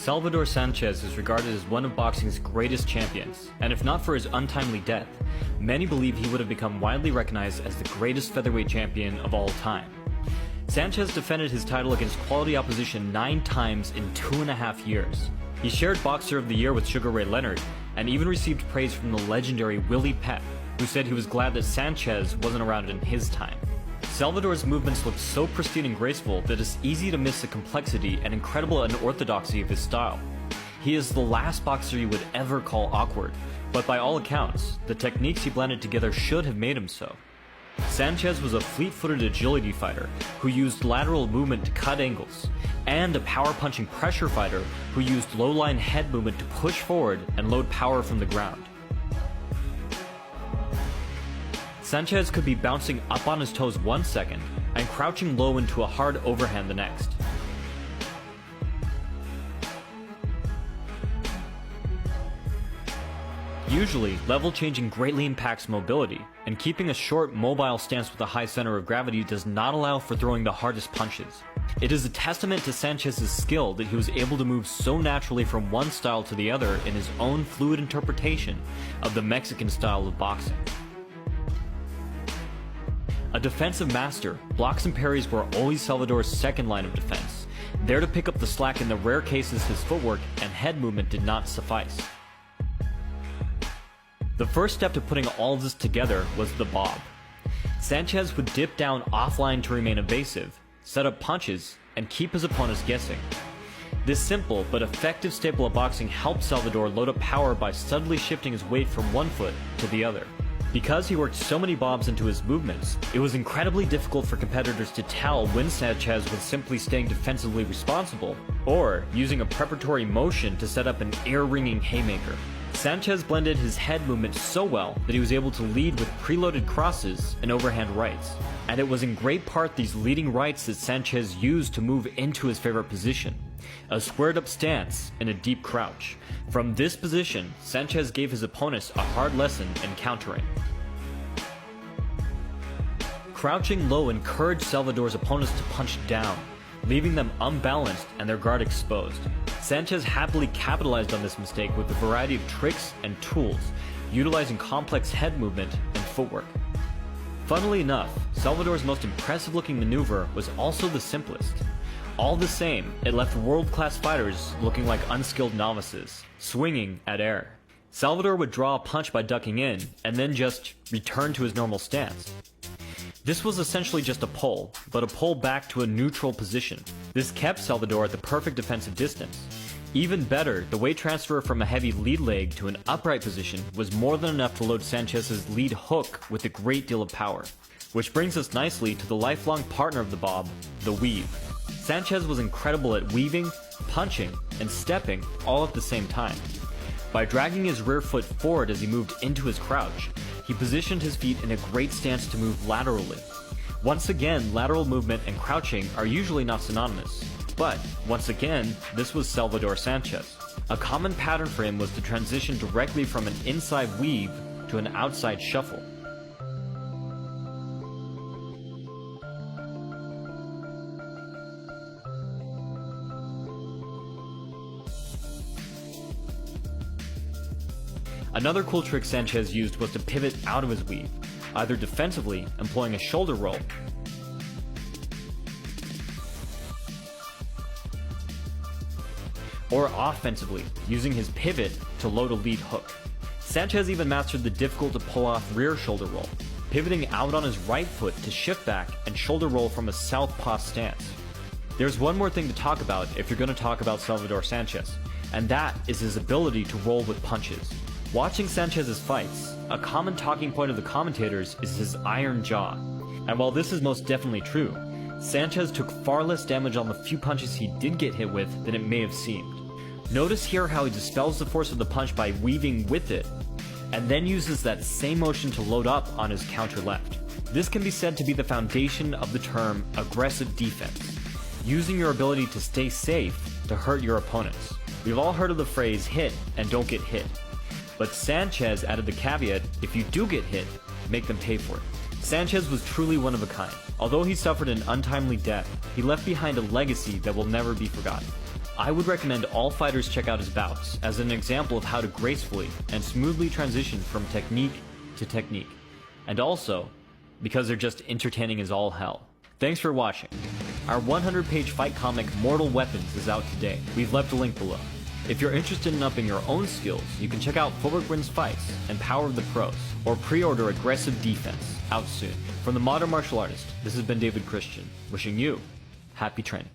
Salvador Sanchez is regarded as one of boxing's greatest champions, and if not for his untimely death, many believe he would have become widely recognized as the greatest featherweight champion of all time. Sanchez defended his title against quality opposition 9 times in 2.5 years. He shared Boxer of the Year with Sugar Ray Leonard, and even received praise from the legendary Willie Pep, who said he was glad that Sanchez wasn't around in his time. Salvador's movements looked so pristine and graceful that it's easy to miss the complexity and incredible unorthodoxy of his style. He is the last boxer you would ever call awkward, but by all accounts, the techniques he blended together should have made him so. Sanchez was a fleet-footed agility fighter who used lateral movement to cut angles, and a power-punching pressure fighter who used low-line head movement to push forward and load power from the ground. Sanchez could be bouncing up on his toes 1 second and crouching low into a hard overhand the next. Usually, level changing greatly impacts mobility, and keeping a short, mobile stance with a high center of gravity does not allow for throwing the hardest punches. It is a testament to Sanchez's skill that he was able to move so naturally from one style to the other in his own fluid interpretation of the Mexican style of boxing. A defensive master, blocks and parries were always Salvador's second line of defense, there to pick up the slack in the rare cases his footwork and head movement did not suffice. The first step to putting all of this together was the bob. Sanchez would dip down offline to remain evasive, set up punches, and keep his opponents guessing. This simple but effective staple of boxing helped Salvador load up power by subtly shifting his weight from one foot to the other. Because he worked so many bobs into his movements, it was incredibly difficult for competitors to tell when Sanchez was simply staying defensively responsible, or using a preparatory motion to set up an ear-ringing haymaker. Sanchez blended his head movement so well that he was able to lead with preloaded crosses and overhand rights. And it was in great part these leading rights that Sanchez used to move into his favorite position, a squared up stance in a deep crouch. From this position, Sanchez gave his opponents a hard lesson in countering. Crouching low encouraged Salvador's opponents to punch down, leaving them unbalanced and their guard exposed. Sanchez happily capitalized on this mistake with a variety of tricks and tools, utilizing complex head movement and footwork. Funnily enough, Salvador's most impressive looking maneuver was also the simplest. All the same, it left world-class fighters looking like unskilled novices, swinging at air. Salvador would draw a punch by ducking in, and then just return to his normal stance. This was essentially just a pull, but a pull back to a neutral position. This kept Salvador at the perfect defensive distance. Even better, the weight transfer from a heavy lead leg to an upright position was more than enough to load Sanchez's lead hook with a great deal of power. Which brings us nicely to the lifelong partner of the bob, the weave. Sanchez was incredible at weaving, punching, and stepping all at the same time. By dragging his rear foot forward as he moved into his crouch, he positioned his feet in a great stance to move laterally. Once again, lateral movement and crouching are usually not synonymous. But, once again, this was Salvador Sanchez. A common pattern for him was to transition directly from an inside weave to an outside shuffle. Another cool trick Sanchez used was to pivot out of his weave, either defensively, employing a shoulder roll, or offensively, using his pivot to load a lead hook. Sanchez even mastered the difficult to pull off rear shoulder roll, pivoting out on his right foot to shift back and shoulder roll from a southpaw stance. There's one more thing to talk about if you're going to talk about Salvador Sanchez, and that is his ability to roll with punches. Watching Sanchez's fights, a common talking point of the commentators is his iron jaw. And while this is most definitely true, Sanchez took far less damage on the few punches he did get hit with than it may have seemed. Notice here how he dispels the force of the punch by weaving with it, and then uses that same motion to load up on his counter left. This can be said to be the foundation of the term aggressive defense, using your ability to stay safe to hurt your opponents. We've all heard of the phrase hit and don't get hit. But Sanchez added the caveat, if you do get hit, make them pay for it. Sanchez was truly one of a kind. Although he suffered an untimely death, he left behind a legacy that will never be forgotten. I would recommend all fighters check out his bouts as an example of how to gracefully and smoothly transition from technique to technique. And also, because they're just entertaining as all hell. Thanks for watching. Our 100-page fight comic Mortal Weapons is out today. We've left a link below. If you're interested in upping your own skills, you can check out Footwork Wins Fights and Power of the Pros, or pre-order Aggressive Defense, out soon. From the Modern Martial Artist, this has been David Christian, wishing you happy training.